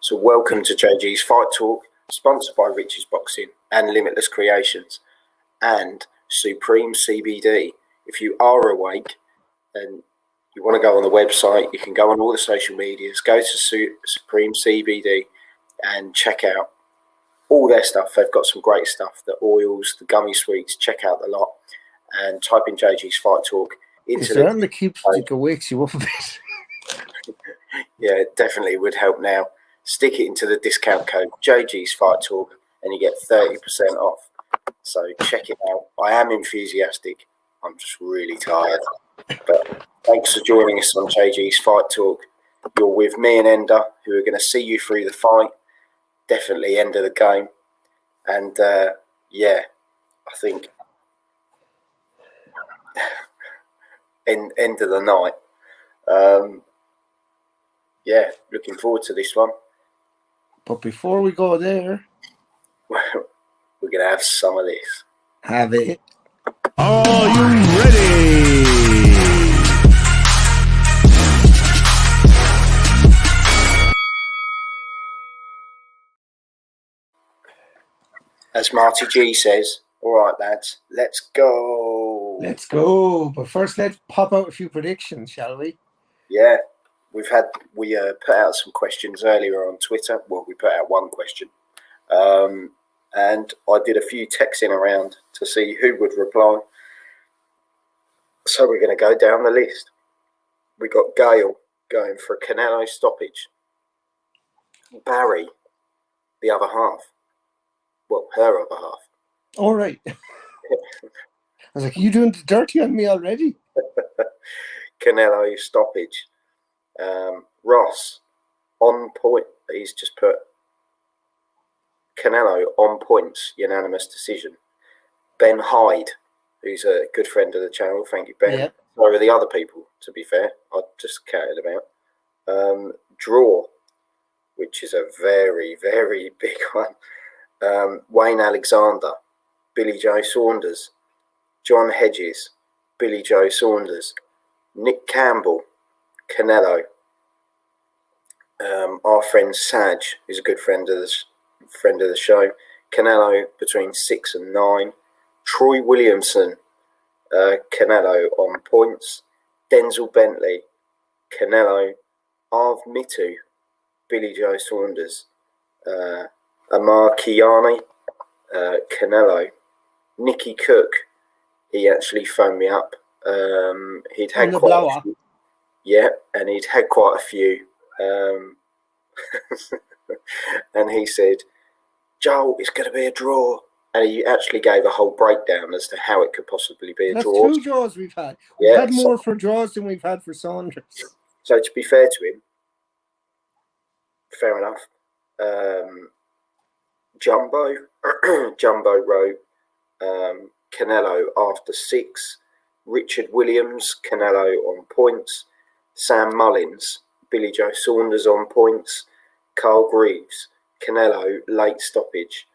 So welcome to JG's Fight Talk, sponsored by Rich's Boxing and Limitless Creations and Supreme CBD. If you are awake and you want to go on the website, you can go on all the social medias, go to Supreme CBD and check out all their stuff. They've got some great stuff, the oils, the gummy sweets, check out the lot and type in JG's Fight Talk. It certainly wakes you up a bit. Yeah, it definitely would help now. Stick it into the discount code JG's Fight Talk and you get 30% off. So check it out. I am enthusiastic. I'm just really tired. But thanks for joining us on JG's Fight Talk. You're with me and Ender, who are going to see you through the fight. Definitely end of the game. And I think end of the night. Looking forward to this one. But before we go there, we're going to have some of this. Have it. Are you ready? As Marty G says, all right, lads, let's go. Let's go. But first, let's pop out a few predictions, shall we? Yeah. We put out some questions earlier on Twitter. Well, we put out one question. And I did a few texting around to see who would reply. So we're going to go down the list. We got Gail going for a Canelo stoppage. Barry, the other half. Well, her other half. All right. I was like, are you doing dirty on me already? Canelo stoppage. Ross, on point. He's just put Canelo on points, unanimous decision. Ben Hyde, who's a good friend of the channel. Thank you, Ben. Yep. So are the other people, to be fair. I just counted them out. Draw, which is a very, very big one. Wayne Alexander, Billy Joe Saunders, John Hedges, Billy Joe Saunders, Nick Campbell, Canelo. Our friend Saj, who's a good friend of the show. Canelo between 6 and 9. Troy Williamson, Canelo on points. Denzel Bentley, Canelo. Arv Mitu, Billy Joe Saunders. Amar Kiani, Canelo. Nicky Cook, he actually phoned me up. He'd had quite a few. Yeah, and he'd had quite a few. And he said, Joel, it's going to be a draw. And he actually gave a whole breakdown as to how it could possibly be a draw. That's 2 draws we've had. We've had more for draws than we've had for Saunders. So to be fair to him, fair enough. Jumbo wrote Canelo after 6. Richard Williams, Canelo on points. Sam Mullins, Billy Joe Saunders on points. Carl Greaves, Canelo late stoppage.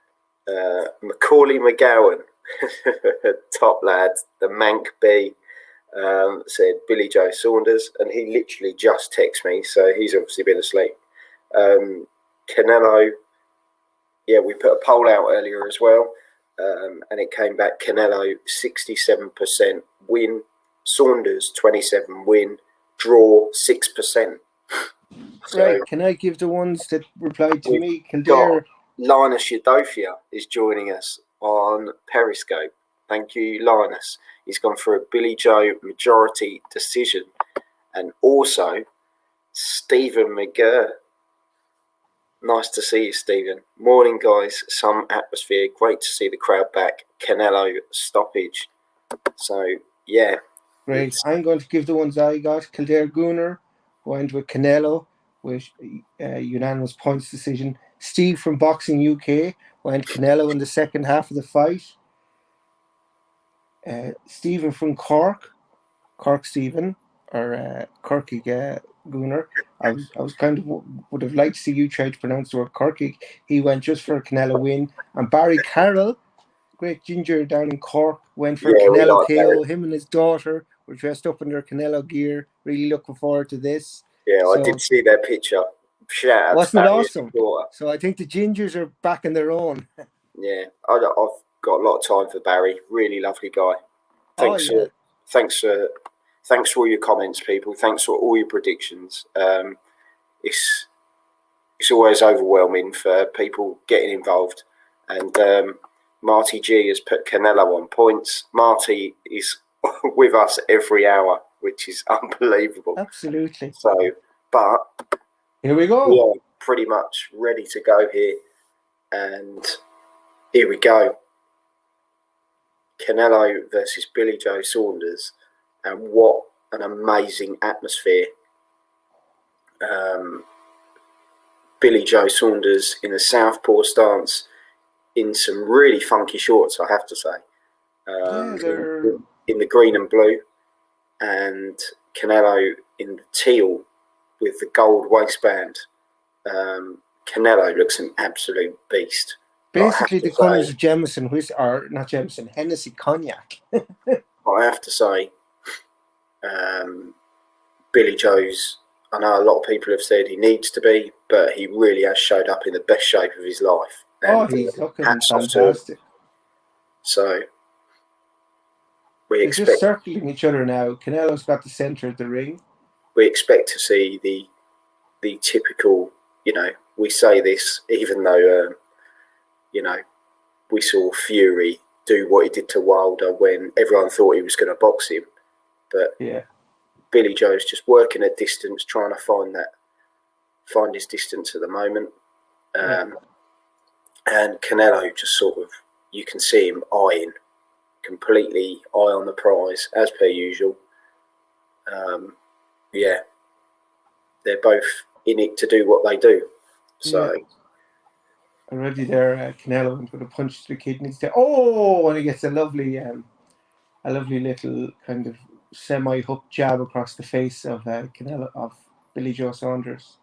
Macaulay McGowan, top lad, the Mank B, said Billy Joe Saunders, and he literally just texted me, so he's obviously been asleep. Canelo, we put a poll out earlier as well, and it came back Canelo 67% win, Saunders 27 win, draw 6%. So right, can I give the ones that replied to me? Kildare. Linus Yadofia is joining us on Periscope. Thank you, Linus. He's gone for a Billy Joe majority decision. And also, Stephen McGurr. Nice to see you, Stephen. Morning, guys. Some atmosphere. Great to see the crowd back. Canelo stoppage. So, yeah. Great. I'm going to give the ones I got. Kildare Gooner went with Canelo with unanimous points decision. Steve from Boxing UK went Canelo in the second half of the fight. Stephen from Cork Stephen, or Kirkig Gooner. I was kind of would have liked to see you try to pronounce the word Kirkig. He went just for a Canelo win. And Barry Carroll, great ginger down in Cork, went for Canelo KO. Him and his daughter were dressed up in their Canelo gear. Really looking forward to this. Yeah, I did see their picture. shout out to Wasn't it Barry and awesome? his daughter. So I think the Gingers are back in their own. Yeah, I've got a lot of time for Barry. Really lovely guy. Thanks, Oh, yeah. thanks for all your comments, people. Thanks for all your predictions. It's always overwhelming for people getting involved. And Marty G has put Canelo on points. Marty is with us every hour, which is unbelievable. Absolutely. So, but Here we go. we are pretty much ready to go here. And here we go. Canelo versus Billy Joe Saunders. And what an amazing atmosphere. Billy Joe Saunders in a southpaw stance in some really funky shorts, I have to say. They're... in the green and blue, and Canelo in the teal with the gold waistband. Canelo looks an absolute beast. Basically the colours of Jameson, not Jameson, Hennessy Cognac. I have to say, Billy Joe's, I know a lot of people have said he needs to be, but he really has showed up in the best shape of his life. And he's looking fantastic. So they're just circling each other now. Canelo's got the centre of the ring. We expect to see the typical, we say this even though, we saw Fury do what he did to Wilder when everyone thought he was going to box him. But yeah, Billy Joe's just working at distance, trying to find his distance at the moment. And Canelo just sort of, you can see him completely eye on the prize, as per usual. They're both in it to do what they do. So already there, Canelo went with a punch to the kidneys there. Oh, and he gets a lovely little kind of semi-hook jab across the face of Billy Joe Saunders.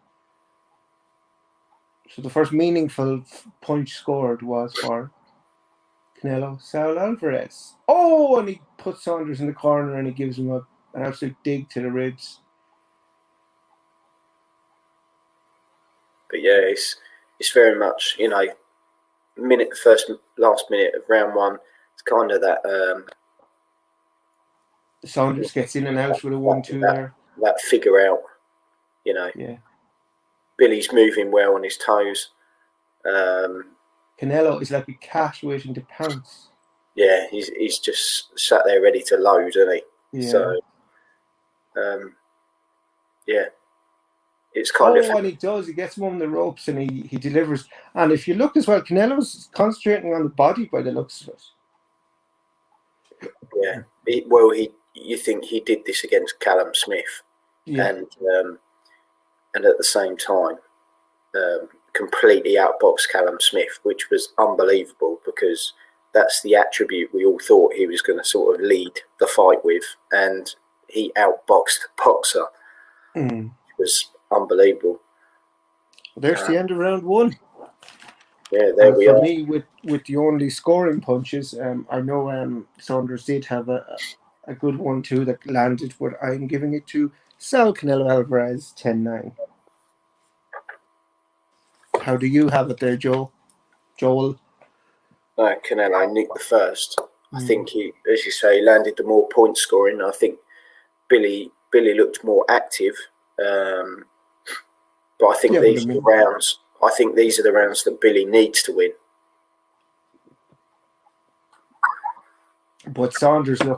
So the first meaningful punch scored was for Canelo. Saul Alvarez. Oh, and he puts Saunders in the corner and he gives him an absolute dig to the ribs. But yeah, it's very much, last minute of round one. It's kind of that. Saunders gets in and out with a 1-2 there. That figure out, Yeah. Billy's moving well on his toes. Canelo is like a cat waiting to pounce. Yeah, he's just sat there ready to load, isn't he? Yeah. So, it's kind of. Oh, and he does. He gets him on the ropes and he delivers. And if you look as well, Canelo's concentrating on the body by the looks of it. Yeah. You think he did this against Callum Smith, and at the same time, completely outboxed Callum Smith, which was unbelievable because that's the attribute we all thought he was going to sort of lead the fight with, and he outboxed the boxer. It was unbelievable. There's the end of round one. Yeah, there we are. For me, with the only scoring punches, I know Saunders did have a good 1-2 that landed, but I'm giving it to Saul Canelo Alvarez 10-9. How do you have it there, Joel? Canelo nicked the first. I think he, as you say, landed the more point scoring. I think Billy looked more active, but I think these are the rounds. I think these are the rounds that Billy needs to win. But Canelo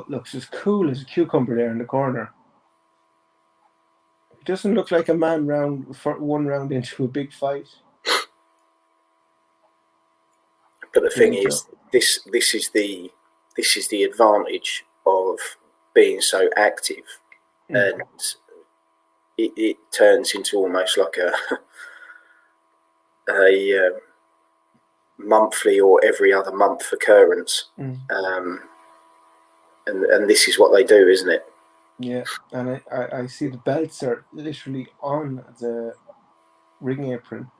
looks as cool as a cucumber there in the corner. He doesn't look like a man one round into a big fight. But the thing is, this is the advantage of being so active, and it turns into almost like a monthly or every other month occurrence. And this is what they do, isn't it? Yeah, and I see the belts are literally on the ring apron.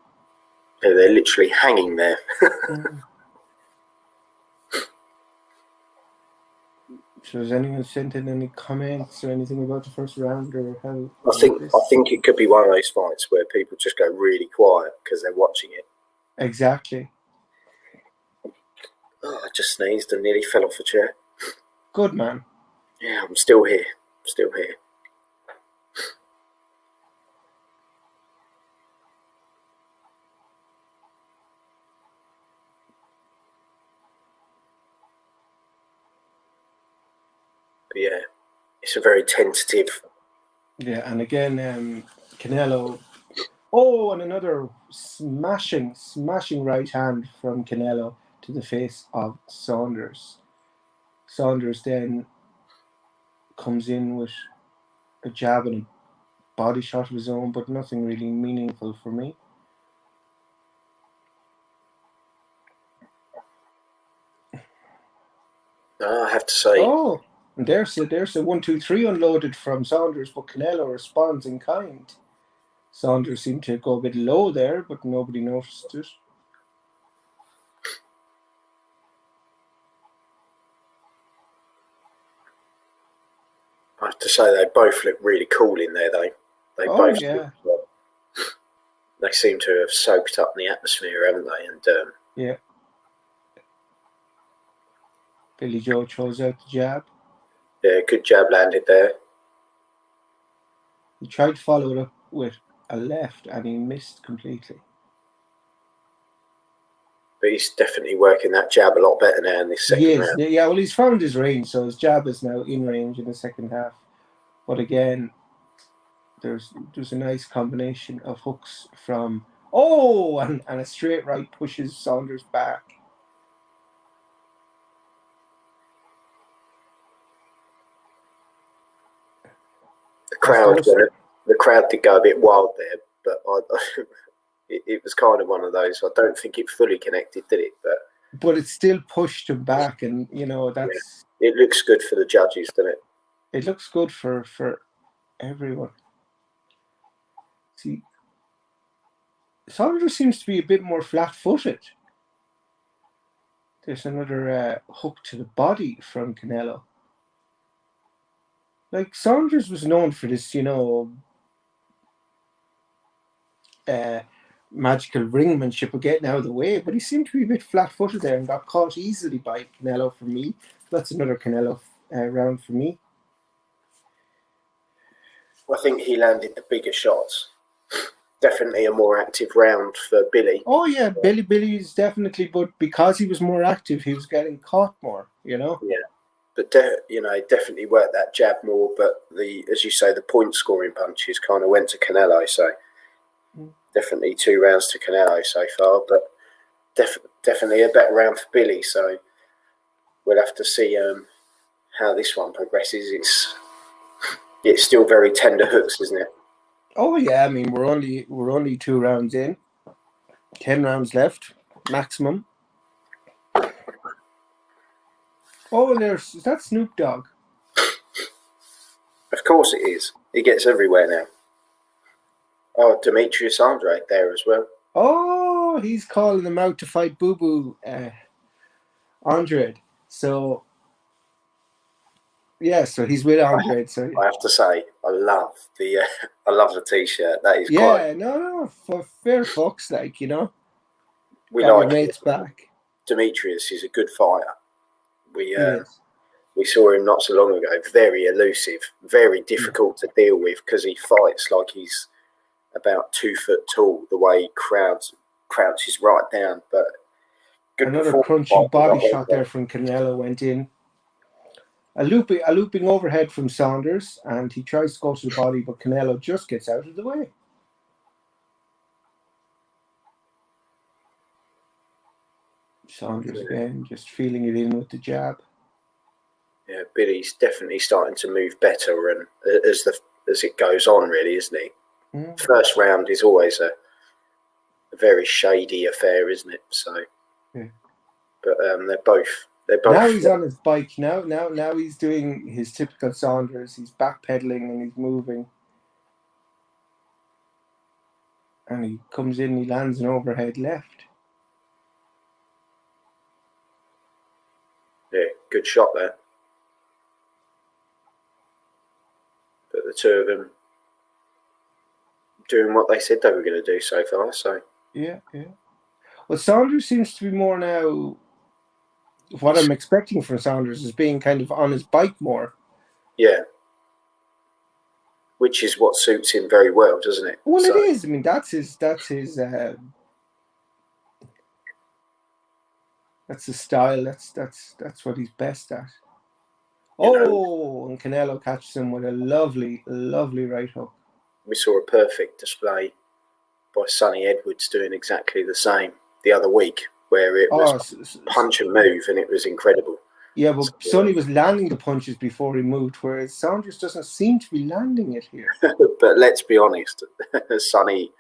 Yeah, they're literally hanging there. So has anyone sent in any comments or anything about the first round or how? I think it could be one of those fights where people just go really quiet because they're watching it. Exactly. Oh, I just sneezed and nearly fell off a chair. Good man. Yeah, I'm still here. Still here. But yeah, it's a very tentative. Yeah, and again, Canelo. Oh, and another smashing right hand from Canelo to the face of Saunders. Saunders then comes in with a jab and a body shot of his own, but nothing really meaningful for me. I have to say. Oh, and there's a 1-2-3 unloaded from Saunders, but Canelo responds in kind. Saunders seemed to go a bit low there, but nobody noticed it. I have to say they both look really cool in there, though. They both. Yeah. They seem to have soaked up the atmosphere, haven't they? And yeah. Billy Joe chose out the jab. Yeah, good jab landed there. He tried to follow it up with a left, and he missed completely. But he's definitely working that jab a lot better now in this second round. Yeah, well, he's found his range, so his jab is now in range in the second half. But again, there's a nice combination of hooks from and a straight right pushes Saunders back. The crowd did go a bit wild there, but it was kind of one of those. I don't think it fully connected, did it? But it still pushed him back, and that's. Yeah. It looks good for the judges, doesn't it? It looks good for everyone. See, Saunders seems to be a bit more flat-footed. There's another hook to the body from Canelo. Like, Saunders was known for this, magical ringmanship of getting out of the way, but he seemed to be a bit flat-footed there and got caught easily by Canelo for me. That's another Canelo round for me. I think he landed the bigger shots. Definitely a more active round for Billy. Oh yeah, Billy is definitely, but because he was more active, he was getting caught more. Yeah, but definitely worked that jab more. But as you say, the point scoring punches kind of went to Canelo. So definitely 2 rounds to Canelo so far, but definitely a better round for Billy. So we'll have to see how this one progresses. It's still very tender hooks, isn't it? Oh yeah, I mean we're only 2 rounds in, 10 rounds left maximum. Oh, is that Snoop Dogg? Of course it is. He gets everywhere now. Oh, Demetrius Andrade there as well. Oh, he's calling him out to fight Boo Boo Andrade. So yeah, so he's with Andrade. So I have to say, I love the t-shirt. That is for fair fucks, we got like your mates back. Demetrius is a good fighter. We saw him not so long ago. Very elusive, very difficult to deal with because he fights like he's about 2 foot tall. The way he crouches right down, but good. Another crunchy body shot there from Canelo went in. A looping overhead from Saunders, and he tries to go to the body, but Canelo just gets out of the way. Saunders again, just feeling it in with the jab. Yeah, Billy's definitely starting to move better, and as it goes on, really, isn't he? First round is always a very shady affair, isn't it? So, but they're both. Now he's on his bike. Now he's doing his typical Saunders. He's backpedaling and he's moving, and he comes in. He lands an overhead left. Yeah, good shot there. the two of them doing what they said they were going to do so far. So yeah. Well, Saunders seems to be more now. What I'm expecting from Saunders is being kind of on his bike more. yeah, which is what suits him very well, doesn't it? Well, So, it is. I mean, that's his. That's his style. That's what he's best at. And Canelo catches him with a lovely right hook. we saw a perfect display by Sonny Edwards doing exactly the same the other week, where it was punch and move, and it was incredible. Yeah, but Sonny was landing the punches before he moved, whereas Saunders doesn't seem to be landing it here. But let's be honest, Sonny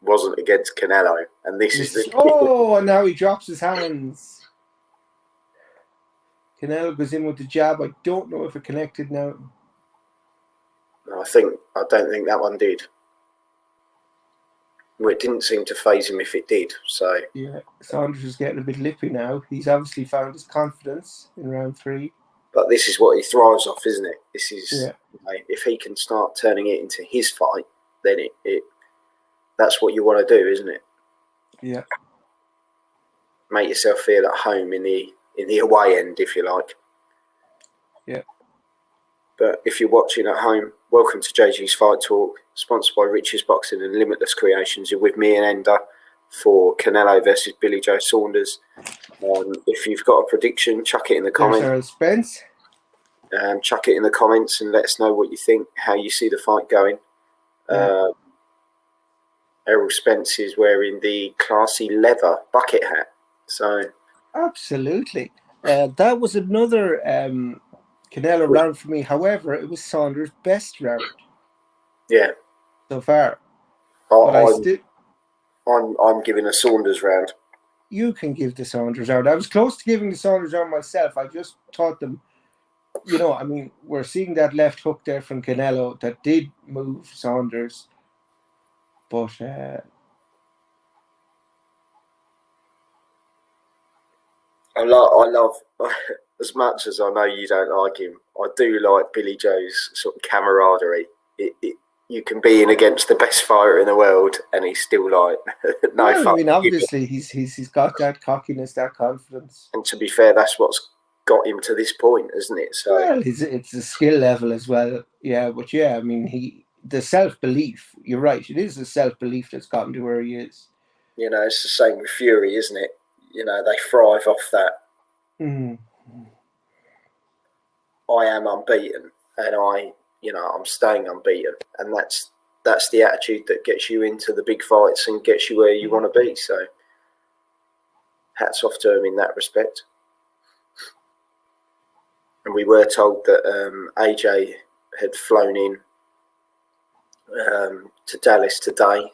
wasn't against Canelo, and this is the and now he drops his hands. Canelo goes in with the jab. I don't know if it connected now. I don't think that one did. Well, it didn't seem to faze him if it did. So yeah, Saunders is getting a bit lippy now. He's obviously found his confidence in round 3. But this is what he thrives off, isn't it? This is if he can start turning it into his fight, then it that's what you want to do, isn't it? Yeah. Make yourself feel at home in the away end, if you like. Yeah. But if you're watching at home, welcome to JG's Fight Talk, sponsored by Rich's Boxing and Limitless Creations. You're with me and Ender for Canelo versus Billy Joe Saunders. If you've got a prediction, chuck it in the comments. Spence. Chuck it in the comments and let us know what you think, how you see the fight going. Yeah. Errol Spence is wearing the classy leather bucket hat. So absolutely. That was another Canelo round for me. However, it was Saunders' best round. Yeah. So far. I'm giving a Saunders round. You can give the Saunders round. I was close to giving the Saunders round myself. I just thought them, I mean, we're seeing that left hook there from Canelo that did move Saunders. But I love as much as I know you don't like him, I do like Billy Joe's sort of camaraderie. You can be in against the best fighter in the world, and he's still like I mean, obviously he's got that cockiness, that confidence. And to be fair, that's what's got him to this point, isn't it? So well, it's a skill level as well. Yeah, but I mean, the self-belief. You're right. It is the self-belief that's gotten to where he is. It's the same with Fury, isn't it? They thrive off that. Mm. I am unbeaten, and I'm staying unbeaten, and that's the attitude that gets you into the big fights and gets you where you want to be. So, hats off to him in that respect. And we were told that AJ had flown in to Dallas today,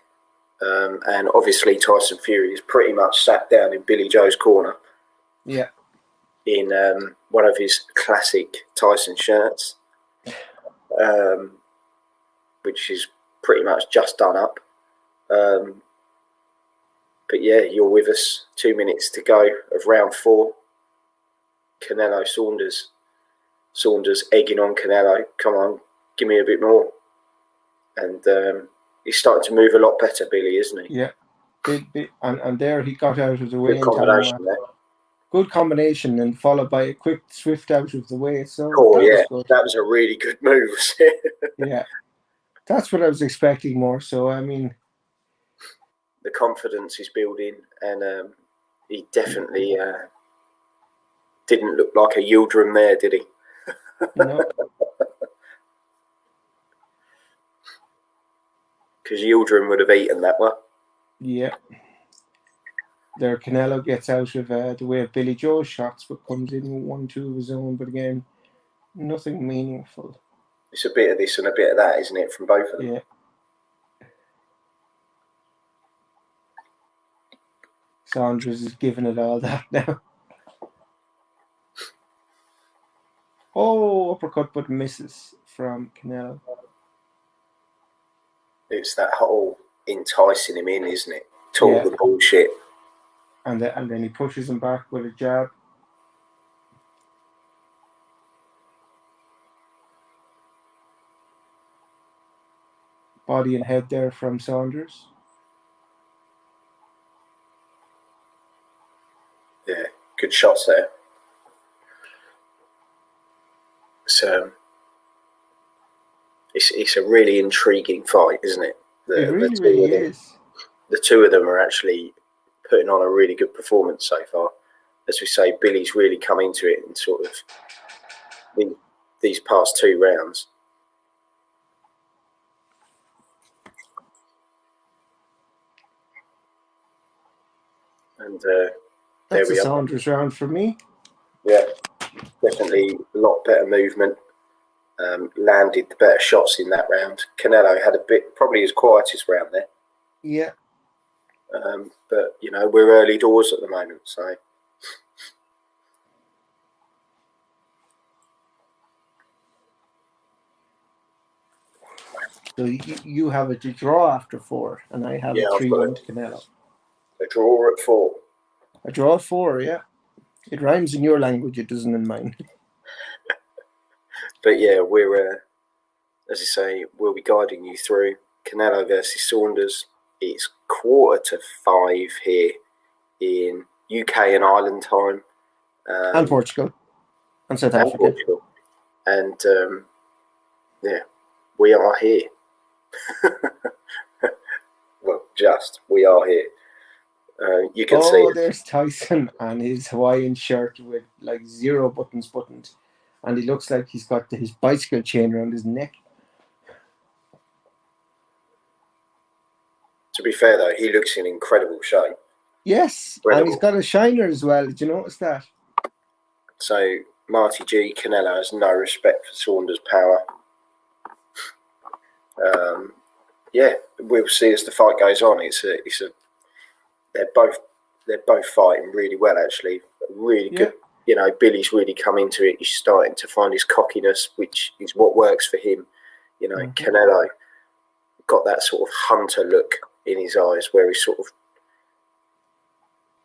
and obviously Tyson Fury is pretty much sat down in Billy Joe's corner. Yeah. In one of his classic Tyson shirts, which is pretty much just done up. But yeah, you're with us. 2 minutes to go of round 4. Canelo Saunders. Saunders egging on Canelo. Come on, give me a bit more. And he's starting to move a lot better, Billy, isn't he? Yeah. And there he got out of the way. Good combination there. Good combination, and followed by a quick, swift out of the way. So that was a really good move. Yeah, that's what I was expecting more. So I mean, the confidence is building, and he definitely didn't look like a Yildirim there, did he? No. Because Yildirim would have eaten that one. Yeah. There, Canelo gets out of the way of Billy Joe's shots, but comes in 1-2 of his own. But again, nothing meaningful. It's a bit of this and a bit of that, isn't it, from both of them? Yeah. Saunders is giving it all that now. Uppercut, but misses from Canelo. It's that whole enticing him in, isn't it? Talk the bullshit. And then he pushes him back with a jab. body and head there from Saunders. Yeah, good shots there. It's a really intriguing fight, isn't it? It really is. The two of them are actually putting on a really good performance so far. As we say, Billy's really come into it in sort of these past 2 rounds. And that's there we a are. Saunders round for me. Yeah, definitely a lot better movement. Landed the better shots in that round. Canelo had a bit, probably his quietest round there. Yeah. But, you know, we're early doors at the moment, so. So you have it to draw after 4, and I have a 3-1 to Canelo. A draw at 4. A draw at 4, yeah. It rhymes in your language, it doesn't in mine. But yeah, we're, as I say, we'll be guiding you through Canelo versus Saunders. It's 4:45 here in UK and Ireland time. And Portugal. And South Africa. Portugal. And yeah, we are here. Well, we are here. You can see. Oh, there's Tyson and his Hawaiian shirt with like 0 buttons buttoned. And he looks like he's got his bicycle chain around his neck. To be fair, though, he looks in incredible shape. Yes, and he's got a shiner as well. Did you notice that? So, Marty G, Canelo has no respect for Saunders' power. Yeah, we'll see as the fight goes on. They're both fighting really well, actually. Really good. You know, Billy's really come into it. He's starting to find his cockiness, which is what works for him. You know, Canelo got that sort of hunter look in his eyes where he's sort of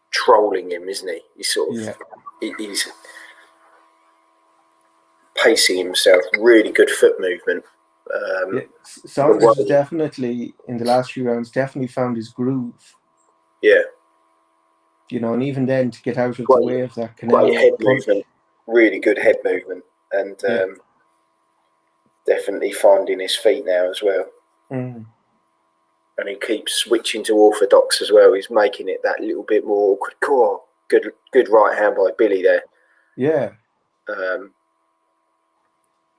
trolling him, isn't he? He's sort of he's pacing himself. Really good foot movement. Saunders has definitely, in the last few rounds, definitely found his groove. Yeah. You know, and even then to get out of the way of that Canelo head movement, really good head movement, and definitely finding his feet now as well. And he keeps switching to orthodox as well. He's making it that little bit more awkward. Cool. Good right hand by Billy there. Yeah.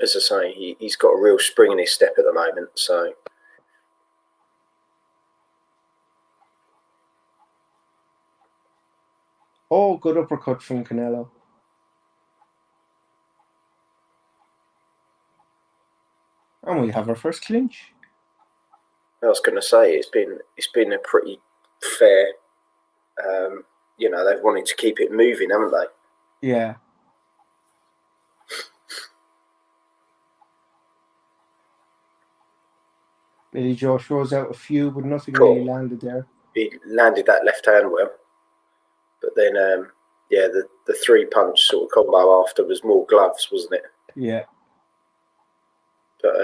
As I say, he's got a real spring in his step at the moment. So. Oh, good uppercut from Canelo. And we have our first clinch. I was going to say it's been a pretty fair. You know, they've wanted to keep it moving, haven't they? Yeah. Billy Joe throws out a few, but nothing really landed there. He landed that left hand well, but then the 3-punch sort of combo after was more gloves, wasn't it? Yeah. But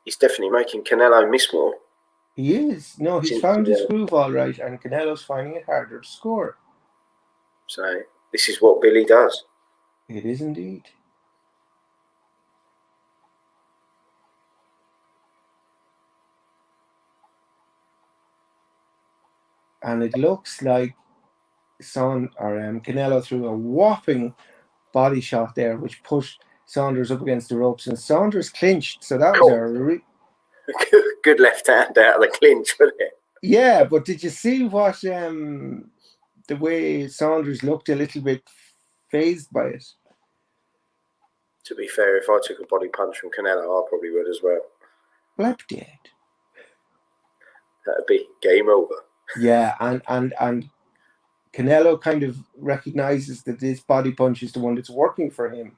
he's definitely making Canelo miss more. He is. No, he's found his groove all right, and Canelo's finding it harder to score. So this is what Billy does. It is indeed. And it looks like Canelo threw a whopping body shot there, which pushed Saunders up against the ropes, and Saunders clinched. So that was a good left hand out of the clinch, wasn't it? Yeah, but did you see what the way Saunders looked a little bit phased by it? To be fair, if I took a body punch from Canelo, I probably would as well. Well, I did. That'd be game over. Yeah, and Canelo kind of recognizes that this body punch is the one that's working for him.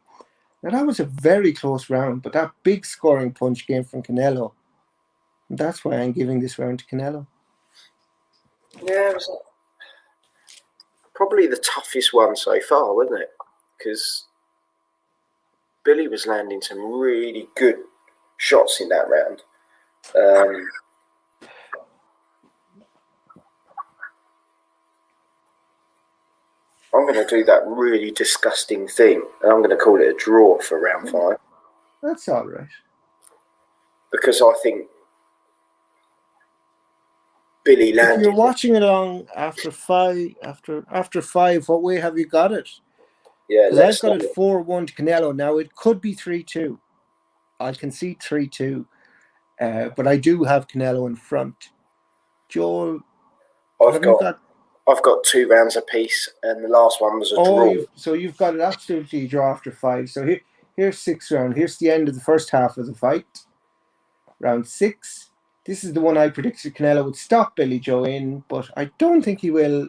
Now, that was a very close round, but that big scoring punch came from Canelo. And that's why I'm giving this round to Canelo. Yeah, it was probably the toughest one so far, wasn't it? Because Billy was landing some really good shots in that round. Um, I'm going to do that really disgusting thing, and I'm going to call it a draw for round 5 That's all right. because I think Billy If landed. you're watching along after 5, what way have you got it? Yeah, Because let's I've got know. it 4-1 to Canelo. Now it could be 3-2. I concede 3-2, but I do have Canelo in front. Joel, have you got? I've got 2 rounds apiece, and the last one was a draw. You've got it absolutely draw after 5. So here's 6 round. Here's the end of the first half of the fight. Round 6. This is the one I predicted Canelo would stop Billy Joe in, but I don't think he will,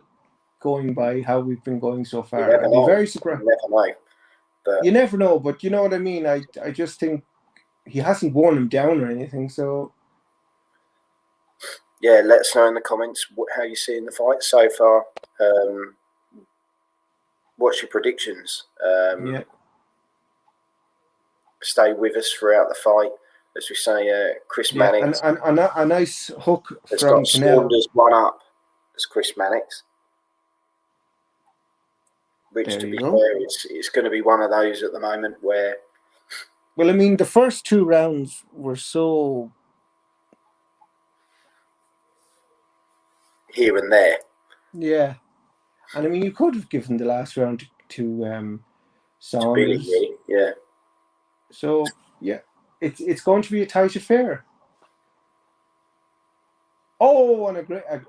going by how we've been going so far. You never I'd be know. very surprised. You never know. But You never know, but you know what I mean. I just think he hasn't worn him down or anything. So yeah, let us know in the comments how you're seeing the fight so far. What's your predictions? yeah. Stay with us throughout the fight. As we say, Chris Yeah, Mannix and a nice hook has from got Canelo. Saunders 1 up as Chris Mannix. Which, There to you be go. fair, it's going to be one of those at the moment where... Well, I mean, the first 2 rounds were so... here and there. Yeah. And I mean, you could have given the last round to Saunders. To Billy, yeah. So, yeah, it's going to be a tight affair. Oh, and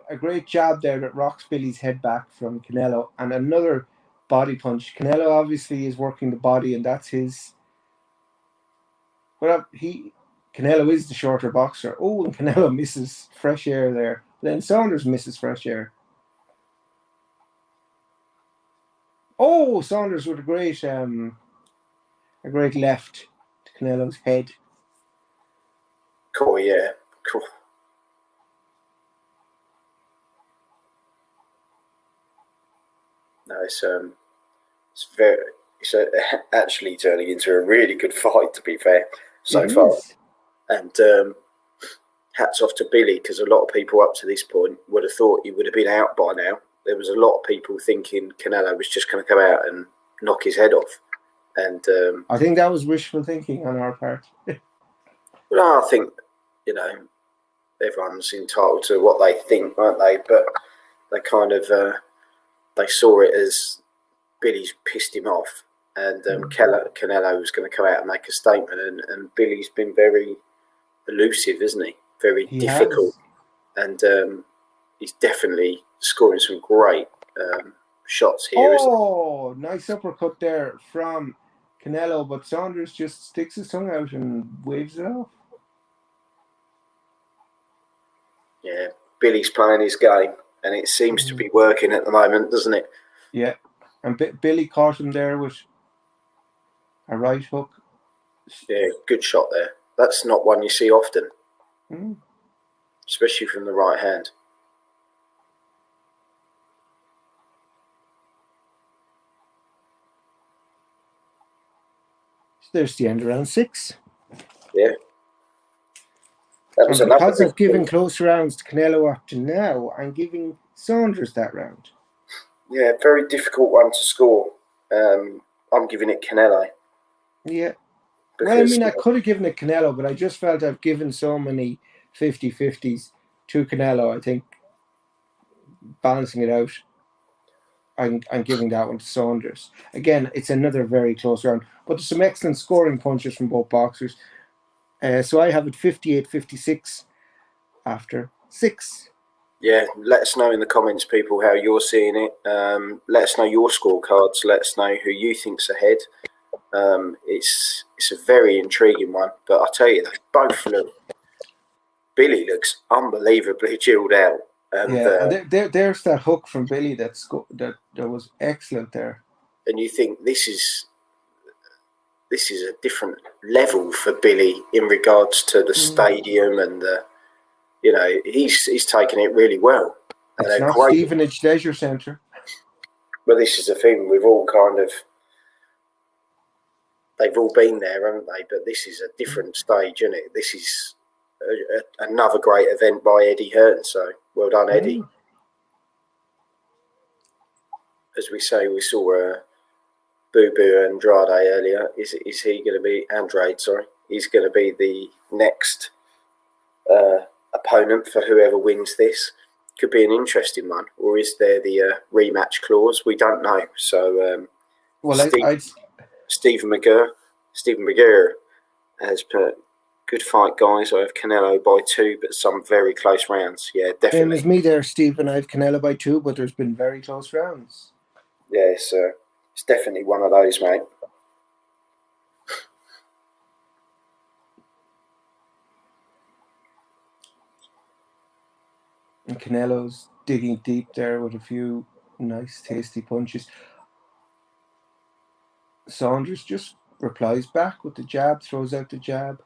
a great jab there that rocks Billy's head back from Canelo. And another body punch. Canelo obviously is working the body, and that's his... Well, Canelo is the shorter boxer. Oh, and Canelo misses fresh air there. Then Saunders misses fresh air. Oh, Saunders with a great left to Canelo's head. Cool, yeah. Cool. No, it's actually turning into a really good fight, to be fair, so far. And hats off to Billy, because a lot of people up to this point would have thought he would have been out by now. There was a lot of people thinking Canelo was just going to come out and knock his head off. And I think that was wishful thinking on our part. well, I think, everyone's entitled to what they think, aren't they? But they kind of they saw it as Billy's pissed him off, and Canelo was going to come out and make a statement, and Billy's been very elusive, isn't he? Very difficult, and he's definitely scoring some great shots here. Oh, nice uppercut there from Canelo, but Saunders just sticks his tongue out and waves it off. Yeah, Billy's playing his game, and it seems to be working at the moment, doesn't it? Yeah, and Billy caught him there with a right hook. Yeah, good shot there. That's not one you see often, Mm. especially from the right hand. There's the end of round 6. Yeah. That was another because I've given close rounds to Canelo up to now, I'm giving Saunders that round. Yeah, very difficult one to score. I'm giving it Canelo. Yeah. Well, I mean, I could have given it Canelo, but I just felt I've given so many 50-50s to Canelo. I think balancing it out, I'm giving that one to Saunders. Again, it's another very close round, but there's some excellent scoring punches from both boxers. So I have it 58-56 after 6. Yeah, let us know in the comments, people, how you're seeing it. Let us know your scorecards. Let us know who you think's ahead. It's a very intriguing one, but I tell you, they both look. Billy looks unbelievably chilled out. And there's that hook from Billy that was excellent there. And you think this is a different level for Billy in regards to the stadium and the, he's taken it really well. It's not Stevenage Leisure Centre. But this is the thing, we've all they've all been there, haven't they? But this is a different stage, isn't it? This is another great event by Eddie Hearn. So well done, Eddie. As we say, we saw Boo Boo Andrade earlier. Is he going to be Andrade? Sorry, he's going to be the next opponent for whoever wins this. Could be an interesting one, or is there the rematch clause? We don't know. So, Stephen McGurr has put good fight, guys. I have Canelo by 2, but some very close rounds. Yeah, definitely. Same as me there, Stephen. I have Canelo by 2, but there's been very close rounds. Yeah, it's definitely one of those, mate. And Canelo's digging deep there with a few nice, tasty punches. Saunders just replies back with the jab, throws out the jab.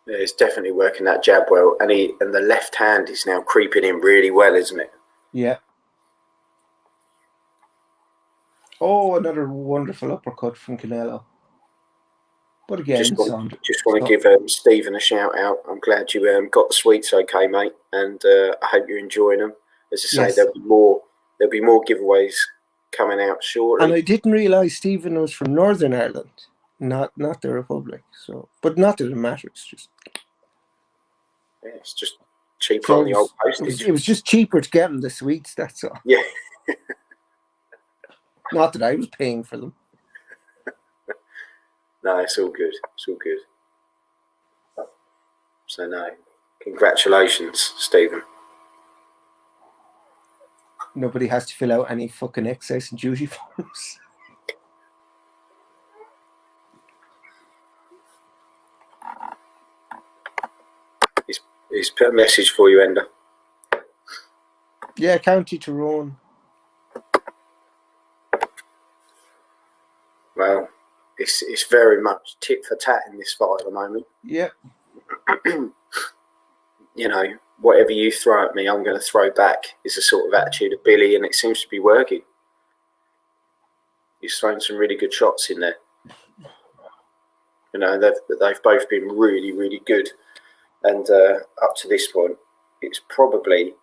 Yeah, he's definitely working that jab well, and the left hand is now creeping in really well, isn't it? Yeah. Oh, another wonderful uppercut from Canelo. But again, just want to give Stephen a shout out. I'm glad you got the sweets okay, mate, and I hope you're enjoying them. As I say, yes. there'll be more giveaways coming out shortly. And I didn't realise Stephen was from Northern Ireland, not the Republic. So, but not that it matters. It's just cheaper on the old postage. It was just cheaper to get them the sweets. That's all. Yeah. Not that I was paying for them. No, it's all good. It's all good. So no, congratulations, Stephen. Nobody has to fill out any fucking excess and duty forms. He's put a message for you, Ender. Yeah, County Tyrone. Well, it's very much tit for tat in this fight at the moment. Yeah. You know, whatever you throw at me, I'm going to throw back is the sort of attitude of Billy, and it seems to be working. He's thrown some really good shots in there. You know, they've both been really, really good. And up to this point, it's probably,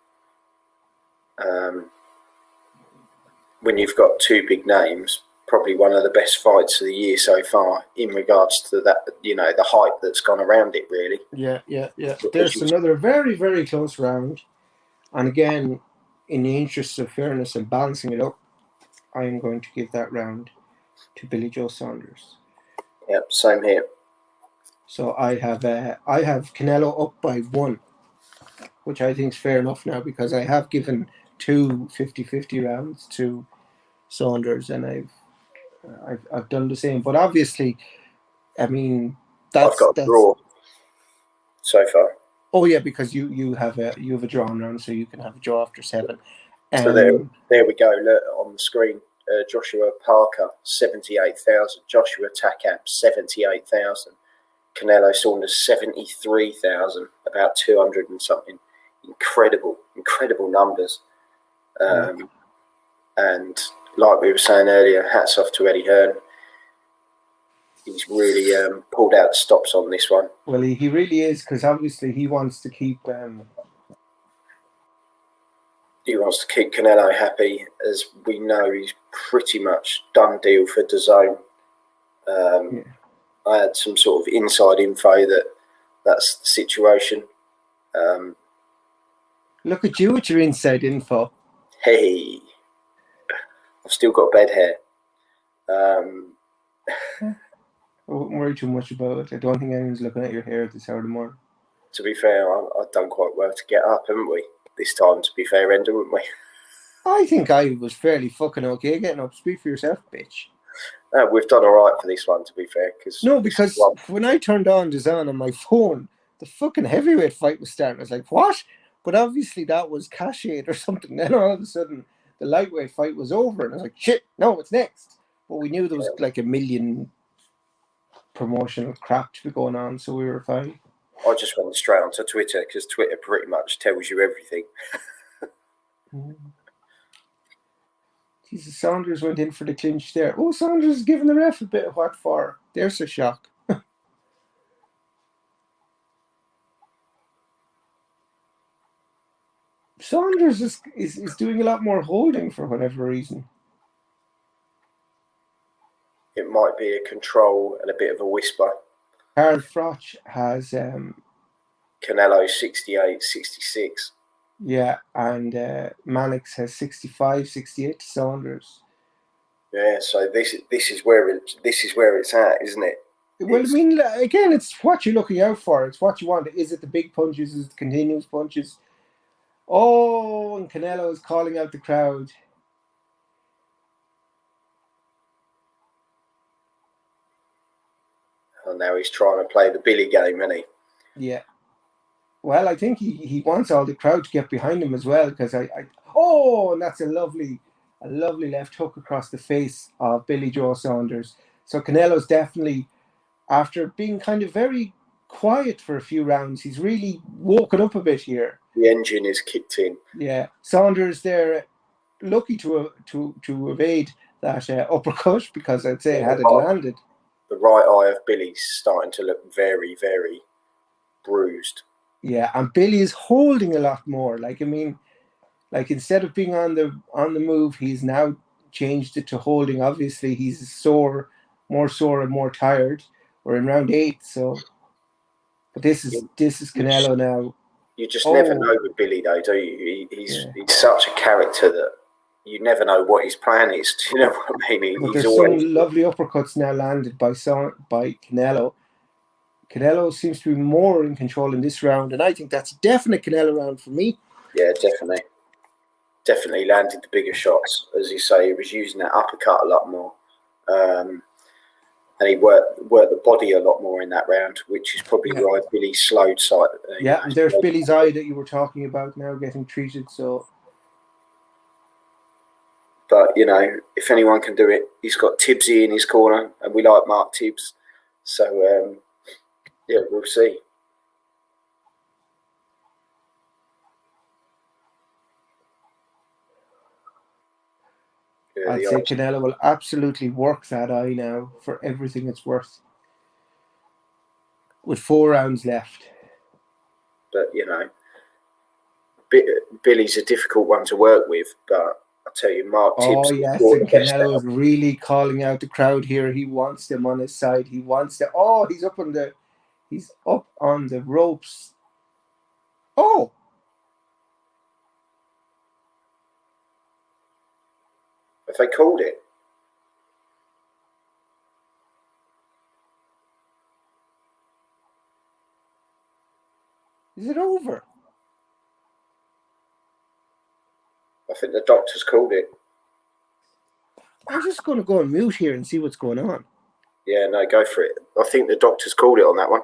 when you've got two big names, probably one of the best fights of the year so far in regards to that, you know, the hype that's gone around it, really. Yeah. There's another very, very close round. And again, in the interest of fairness and balancing it up, I'm going to give that round to Billy Joe Saunders. Yep, same here. So I have Canelo up by 1, which I think is fair enough now because I have given 2 50-50 rounds to Saunders, and I've done the same. But obviously, I mean, I've got a draw so far. Oh yeah, because you have a drawn round, so you can have a draw after 7. So there we go. Look on the screen. Joshua Parker 78,000. Joshua Takab 78,000. Canelo Saunders 73,000. About 200 and something. Incredible numbers. And like we were saying earlier, hats off to Eddie Hearn. He's really pulled out the stops on this one. Well, he really is, because obviously he wants to keep. He wants to keep Canelo happy, as we know he's pretty much done deal for DAZN. I had some sort of inside info that's the situation. Look at you with your inside info. Hey, I've still got bed hair. I wouldn't worry too much about it. I don't think anyone's looking at your hair at this hour of the morning. To be fair, I've done quite well to get up, haven't we? This time, to be fair, Ender, wouldn't we? I think I was fairly fucking okay getting up. Speak for yourself, bitch. We've done all right for this one, to be fair. Because when I turned on DAZN on my phone, the fucking heavyweight fight was starting. I was like, what? But obviously that was cachet or something. Then all of a sudden, the lightweight fight was over. And I was like, shit, no, it's next. But we knew there was like a million promotional crap to be going on, so we were fine. I just went straight onto Twitter because Twitter pretty much tells you everything. Jesus, Saunders went in for the clinch there. Oh, Saunders is giving the ref a bit of what for. There's a shock. Saunders is doing a lot more holding for whatever reason. It might be a control and a bit of a whisper. Karl Froch has Canelo 68, 66. yeah, and Mannix has 65, 68 to Saunders. Yeah, so this is where it's at, isn't it? Well, I mean, again, it's what you're looking out for. It's what you want. Is it the big punches? Is it the continuous punches? Oh, and Canelo is calling out the crowd. And now he's trying to play the Billy game, isn't he? Yeah. Well, I think he wants all the crowd to get behind him as well, because and that's a lovely left hook across the face of Billy Joe Saunders. So Canelo's definitely, after being kind of very quiet for a few rounds, he's really woken up a bit here. The engine is kicked in. Yeah, Saunders there, lucky to evade that uppercut, because I'd say had it landed. The right eye of Billy's starting to look very, very bruised. Yeah, and Billy is holding a lot more. Like, I mean, like, instead of being on the move, he's now changed it to holding. Obviously, he's more sore and more tired. We're in round 8, so. But this is Canelo now. You just never know with Billy, though, do you? He's such a character that you never know what his plan is. Do you know what I mean? But there's some lovely uppercuts now landed by Canelo. Canelo seems to be more in control in this round, and I think that's a definite Canelo round for me. Yeah, definitely. Definitely landed the bigger shots. As you say, he was using that uppercut a lot more. And he worked the body a lot more in that round, which is probably why Billy slowed side. And there's Billy's eye that you were talking about now getting treated. So, but if anyone can do it, he's got Tibbsy in his corner, and we like Mark Tibbs. So yeah, we'll see. I'd say Canelo will absolutely work that eye now for everything it's worth. With 4 rounds left. But, Billy's a difficult one to work with. But I'll tell you, Mark Tibbs. Oh, yes, and Canelo is really calling out the crowd here. He wants them on his side. He wants them. Oh, he's up on the ropes. Oh! If they called it. Is it over? I think the doctor's called it. I'm just going to go on mute here and see what's going on. Yeah, no, go for it. I think the doctor's called it on that one.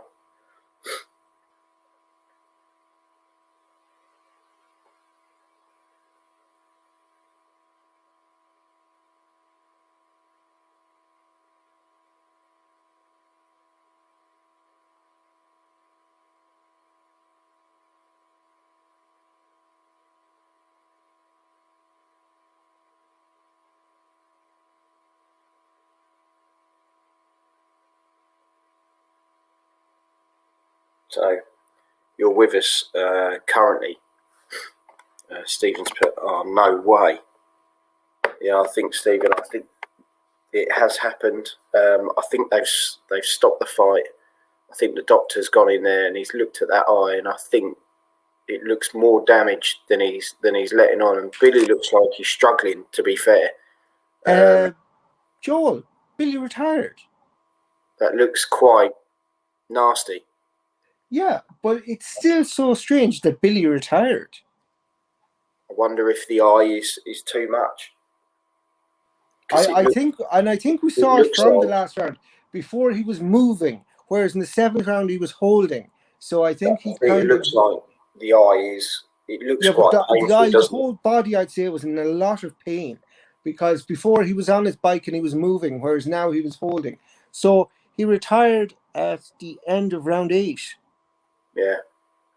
So, you're with us currently. Stephen's put, oh, no way. Yeah, I think, Stephen, it has happened. I think they've stopped the fight. I think the doctor's gone in there and he's looked at that eye, and I think it looks more damaged than he's letting on. And Billy looks like he's struggling, to be fair. Joel, Billy retired. That looks quite nasty. Yeah, but it's still so strange that Billy retired. I wonder if the eye is too much. I think we saw it from the last round. Before he was moving, whereas in the 7th round he was holding. So I think it looks like the eye is. It looks quite painful. The whole body, I'd say, was in a lot of pain, because before he was on his bike and he was moving, whereas now he was holding. So he retired at the end of round 8. Yeah.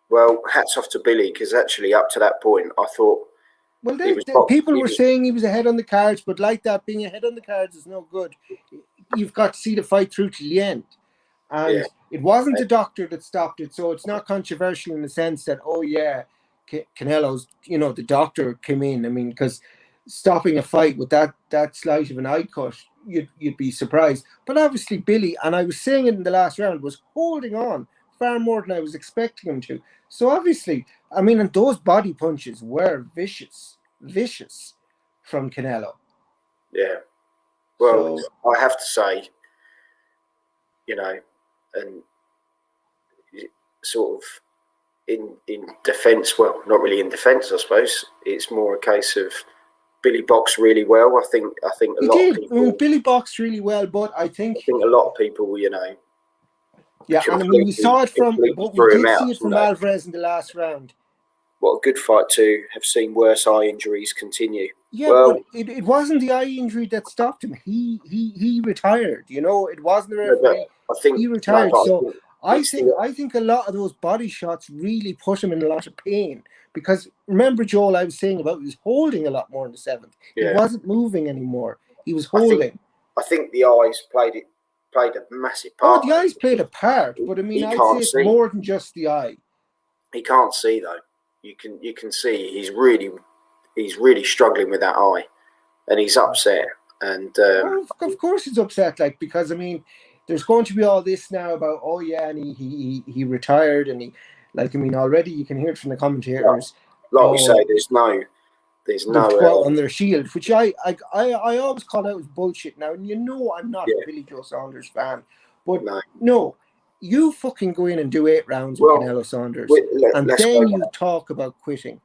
Well, hats off to Billy, because actually up to that point, I thought. Well, people were saying he was ahead on the cards, but like that, being ahead on the cards is no good. You've got to see the fight through to the end. And it wasn't the doctor that stopped it, so it's not controversial in the sense that, oh, yeah, Canelo's, the doctor came in. I mean, because stopping a fight with that slight of an eye cut, you'd be surprised. But obviously Billy, and I was saying it in the last round, was holding on far more than I was expecting him to. So obviously, I mean, and those body punches were vicious from Canelo. Yeah. Well, So, I have to say, and sort of in defence, well, not really in defence, I suppose. It's more a case of Billy boxed really well. I think a he lot did. of people. Billy boxed really well, but I think a lot of people, yeah, and I mean, we saw it completely but we threw him did out. see it from Alvarez in the last round. What a good fight to have seen worse eye injuries continue. Yeah, well, but it wasn't the eye injury that stopped him. He retired. It wasn't the referee. I think he retired. No, I think a lot of those body shots really put him in a lot of pain. Because remember, Joel, I was saying about he was holding a lot more in the seventh. Yeah. He wasn't moving anymore. He was holding. I think the eyes played a massive part. Oh, the eyes played a part, but I mean, I'd say it's more than just the eye. He can't see though. You can see he's really struggling with that eye, and he's upset. And of course he's upset, because I mean, there's going to be all this now about and he retired, and already you can hear it from the commentators. Like we say, there's no on their shield, which I always call out as bullshit now. And I'm not a Billy Joe Saunders fan, but no, you fucking go in and do 8 rounds with Canelo Saunders, and then you talk about quitting.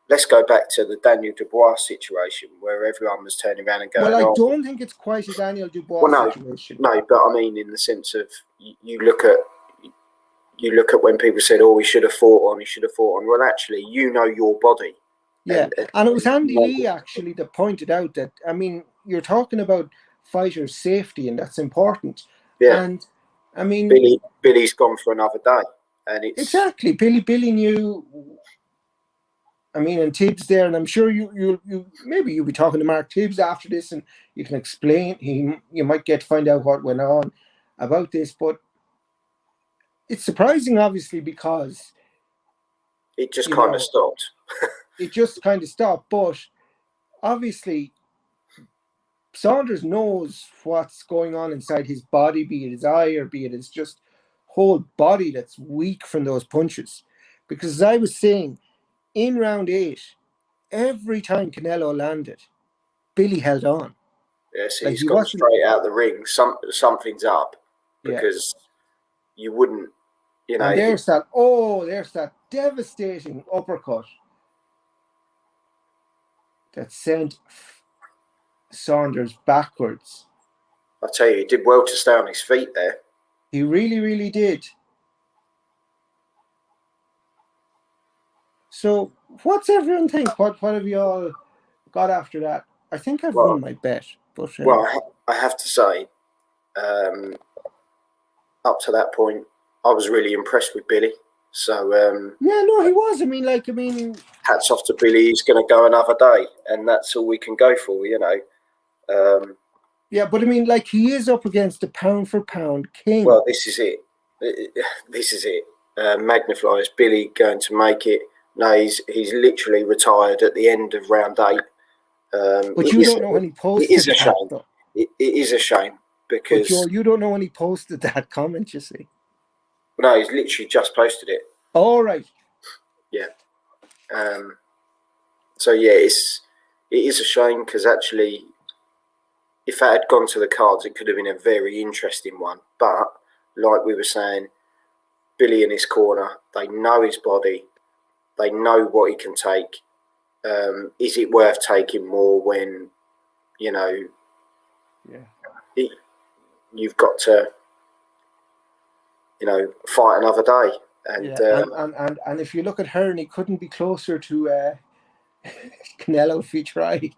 Let's go back to the Daniel Dubois situation where everyone was turning around and going, well, I don't think it's quite a Daniel Dubois situation. No, but I mean, in the sense of you look at when people said, "Oh, he should have fought on." Well, actually, your body. Yeah, and it was Andy Lee actually that pointed out that, I mean, you're talking about fighters' safety, and that's important. Yeah, and I mean, Billy's gone for another day, and it's exactly Billy knew. I mean, and Tibbs there, and I'm sure you maybe you'll be talking to Mark Tibbs after this, and you can explain. You might get to find out what went on about this, but it's surprising, obviously, because it just kind of stopped. It just kind of stopped, but obviously Saunders knows what's going on inside his body, be it his eye or be it his just whole body that's weak from those punches. Because as I was saying, in round 8, every time Canelo landed, Billy held on. Yes, he's gone straight out the ring. Something's up, because you wouldn't, And there's that devastating uppercut that sent Saunders backwards. I tell you, he did well to stay on his feet there. He really, really did. So, what's everyone think? What have you all got after that? I think I've won my bet. But, I have to say, up to that point, I was really impressed with Billy. So he was. I mean, hats off to Billy. He's going to go another day, and that's all we can go for, Yeah, but I mean, he is up against the pound for pound king. Well, this is it. Magnify, is Billy going to make it? No, he's literally retired at the end of round 8. But you don't know when he posted it is a shame. It is a shame because. But Joel, you don't know when he posted that comment. You see. No, he's literally just posted it. All right. Yeah. So it is a shame because actually, if that had gone to the cards, it could have been a very interesting one. But like we were saying, Billy in his corner, they know his body, they know what he can take. Is it worth taking more when, you've got to, fight another day? And if you look at Hearn, he couldn't be closer to Canelo if he tried.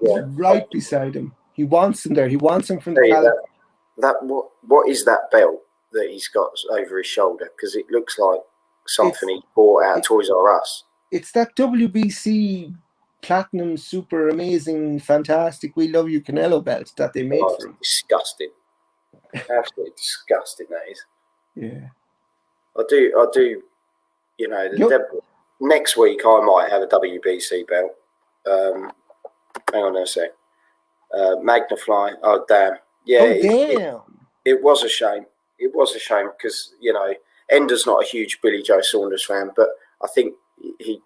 He's right beside him. He wants him there. He wants him from the what is that belt that he's got over his shoulder? Because it looks like something he bought out of Toys R Us. It's that WBC Platinum Super Amazing Fantastic We Love You Canelo belt that they made for him. Disgusting. Absolutely disgusting, that is. Yeah. I do You know, Yep. next week I might have a WBC belt. Hang on a sec. Magnafly. Oh, damn. Yeah, Oh, damn. it was a shame. It was a shame because, you know, Ender's not a huge Billy Joe Saunders fan, but I think he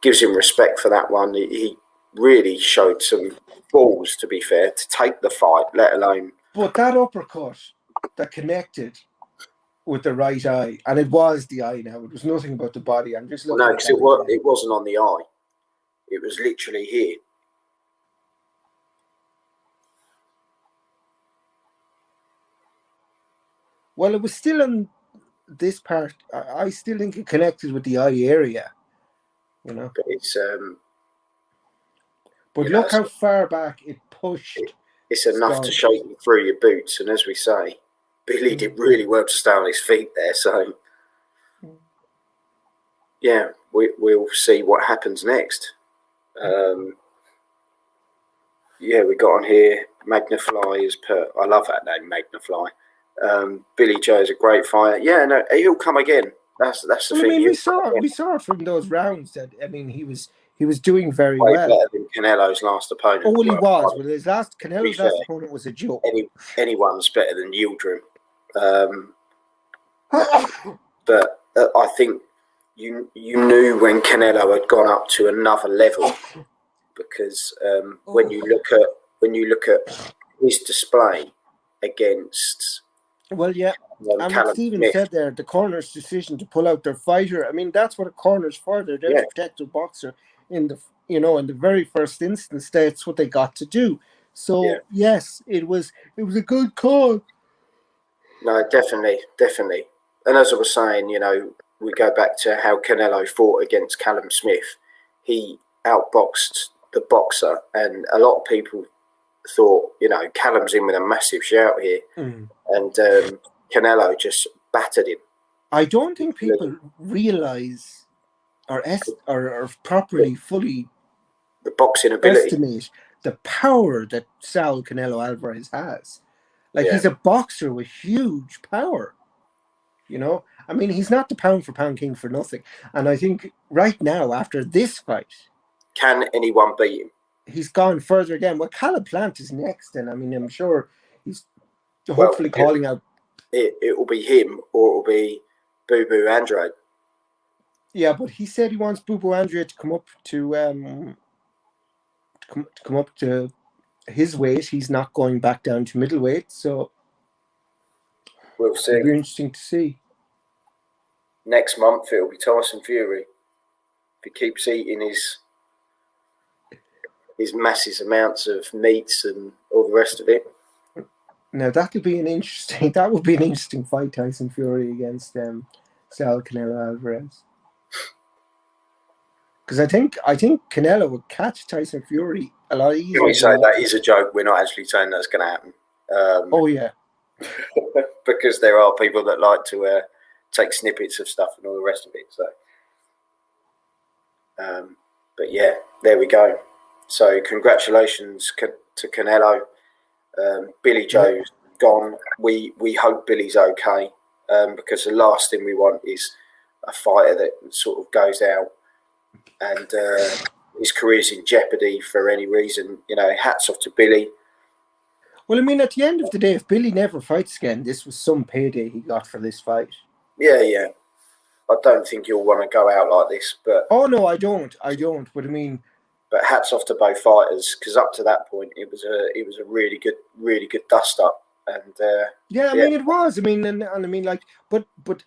gives him respect for that one. He really showed some balls, to be fair, to take the fight, let alone. But that uppercut that connected with the right eye, and it was the eye now. It was nothing about the body. I'm just looking No, at because that it wasn't on the eye. It was literally here. Well, it was still in this part. I still think it connected with the eye area, you know. But it's But you know, look how far back it pushed. it's enough Saunders. to shake you through your boots. And as we say, Billy did really well to stay on his feet there. So yeah, we'll see what happens next. Yeah, we got on here. Magnafly is I love that name, Magnafly. Billy Joe's a great fighter. Yeah, no, he'll come again. That's the Well, I thing. mean, we saw from those rounds that he was doing very Way well. better than Canelo's last opponent. Oh, well, he was. Well, Canelo's fair, last opponent was a joke. Anyone's better than Yildirim. But I think you knew when Canelo had gone up to another level because when you look at his display against Well, yeah. And Callum what Stephen Smith, said there, the corner's decision to pull out their fighter. I mean, that's what a corner's for. They're there to protect their boxer in the very first instance. That's what they got to do. So yes, it was a good call. No, definitely. And as I was saying, you know, we go back to how Canelo fought against Callum Smith. He outboxed the boxer, and a lot of people thought, you know, Callum's in with a massive shout here, and Canelo just battered him. I don't think people realise or properly fully the boxing ability, estimate the power that Saul Canelo Alvarez has. Like he's a boxer with huge power. You know, I mean, he's not the pound for pound king for nothing. And I think right now, after this fight, can anyone beat him? He's gone further again. Well, Caleb Plant is next, and I mean, I'm sure he's hopefully calling out. It will be him, or it will be Boo Boo Andrade. Yeah, but he said he wants Boo Boo Andrade to come up to come up to his weight. He's not going back down to middleweight, so we'll see. It'll be interesting to see. Next month it'll be Tyson Fury. If he keeps eating his massive amounts of meats and all the rest of it. Now that would be an interesting fight, Tyson Fury against Saul Canelo Alvarez. Because I think Canelo would catch Tyson Fury a lot easier. Can we say that is a joke? We're not actually saying that's going to happen. Oh yeah. Because there are people that like to take snippets of stuff and all the rest of it. So, but yeah, there we go. So congratulations to Canelo. Billy Joe's gone. We hope Billy's okay, because the last thing we want is a fighter that sort of goes out and his career's in jeopardy for any reason. You know, hats off to Billy. Well, I mean, at the end of the day, if Billy never fights again, this was some payday he got for this fight. Yeah. I don't think you'll want to go out like this, but oh no, I don't. But I mean, but hats off to both fighters, because up to that point, it was a really good dust up, and I mean, it was. I mean, and I mean, like, but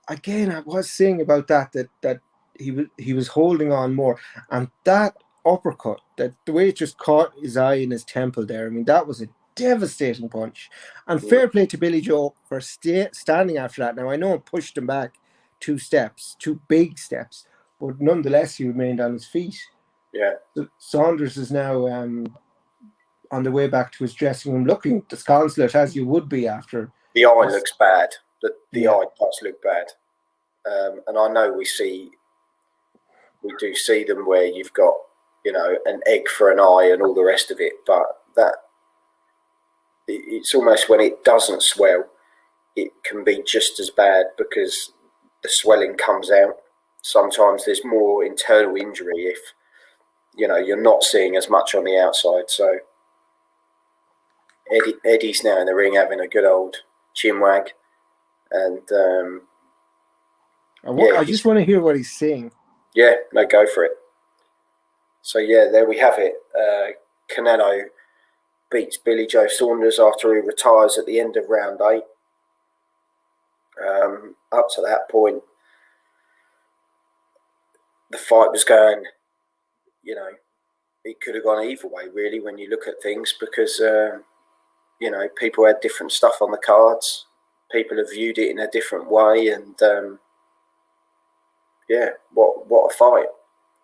again, I was saying about that he was holding on more, and that uppercut, that the way it just caught his eye in his temple there. I mean, that was a devastating punch, and fair play to Billy Joe for standing after that. Now I know it pushed him back 2 big steps, but nonetheless he remained on his feet. Yeah. So Saunders is now on the way back to his dressing room, looking disconsolate as you would be after. The eye looks bad. The eye does look bad, and I know we do see them where you've got, you know, an egg for an eye and all the rest of it, but that it's almost when it doesn't swell, it can be just as bad, because the swelling comes out. Sometimes there's more internal injury if, you're not seeing as much on the outside. So Eddie's now in the ring having a good old chinwag. And I just want to hear what he's saying. Yeah, no, go for it. So yeah, there we have it. Canelo beats Billy Joe Saunders after he retires at the end of round 8. Up to that point, the fight was going, it could have gone either way, really, when you look at things, because, people had different stuff on the cards. People have viewed it in a different way, and, what a fight.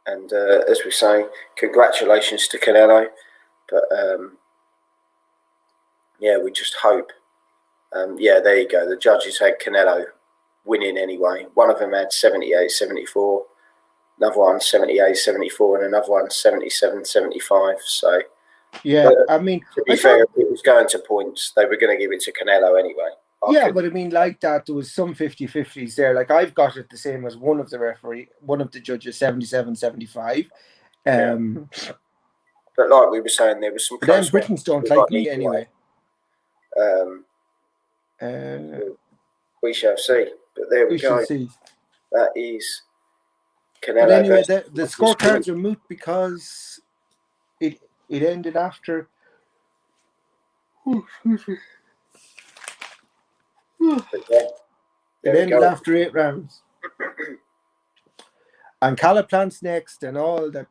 And as we say, congratulations to Canelo. But, we just hope. There you go. The judges had Canelo winning anyway. One of them had 78-74. Another one 78-74, and another one 77-75. So, yeah, to be fair, if it was going to points, they were going to give it to Canelo anyway. But I mean, like that, there was some 50-50s there. Like, I've got it the same as one of the judges, 77-75. But like we were saying, there was some. Then Britons don't like me anyway. We shall see. But there we go. See. That is Canelo. But anyway, the scorecards are moot because it ended after. It ended after 8 rounds. And Calaplant's next, and all that.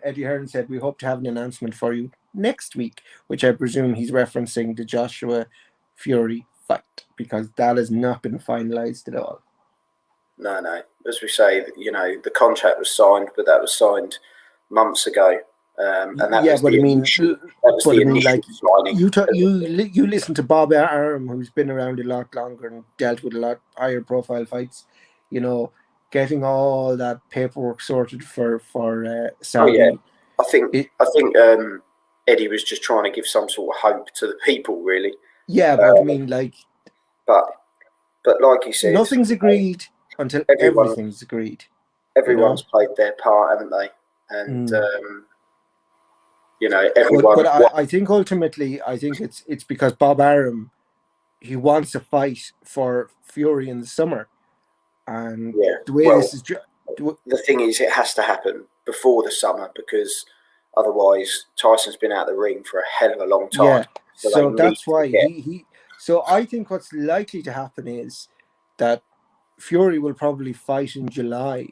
Eddie Hearn said, we hope to have an announcement for you next week, which I presume he's referencing the Joshua Fury fight, because that has not been finalized at all. No. As we say, the contract was signed, but that was signed months ago. You listen to Bob Arum, who's been around a lot longer and dealt with a lot higher profile fights, getting all that paperwork sorted for Saudi. Oh, yeah. I think Eddie was just trying to give some sort of hope to the people, really. Yeah, but I mean, like, but like you said, nothing's agreed until everything's agreed. Everyone's played their part, haven't they? And everyone. But I think ultimately, it's because Bob Arum, he wants a fight for Fury in the summer. And the way this is, the thing is, it has to happen before the summer, because otherwise Tyson's been out of the ring for a hell of a long time. Yeah, so that's why he. So I think what's likely to happen is that Fury will probably fight in July,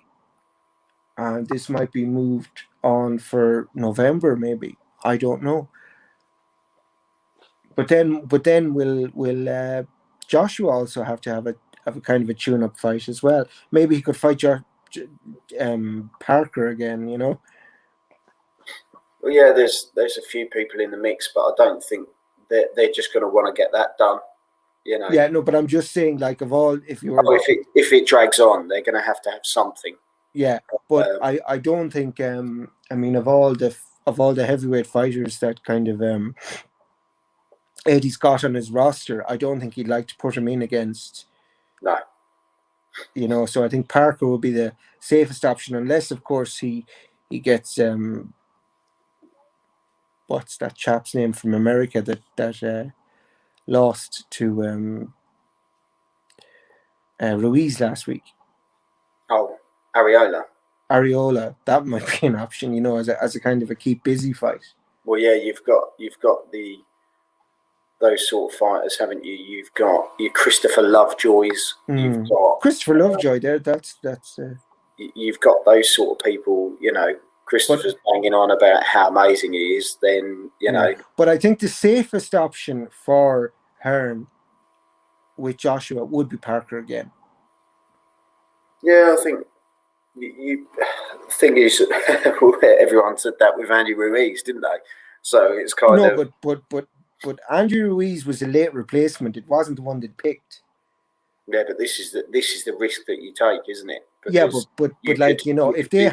and this might be moved on for November, maybe. I don't know. But then will Joshua also have to have a kind of a tune-up fight as well? Maybe he could fight Parker again, Well, yeah, there's a few people in the mix, but I don't think they're just going to want to get that done, Yeah, no, but I'm just saying, like, if it drags on, they're going to have something. Yeah, but I don't think of all the heavyweight fighters that kind of Eddie's got on his roster, I don't think he'd like to put him in against. No. So I think Parker will be the safest option, unless, of course, he gets what's that chap's name from America that lost to Ruiz last week. Oh, Ariola. That might be an option, as a kind of a keep busy fight. Well, yeah, you've got those sort of fighters, haven't you? You've got your Christopher Lovejoys. You've got Christopher Lovejoy there. That's. You've got those sort of people. Christopher's banging on about how amazing he is. Then But I think the safest option for Hearn with Joshua would be Parker again. Yeah, I think. The thing is, everyone said that with Andy Ruiz, didn't they? So it's kind of. But Andrew Ruiz was a late replacement. It wasn't the one that picked. Yeah, but this is the risk that you take, isn't it? Because but if they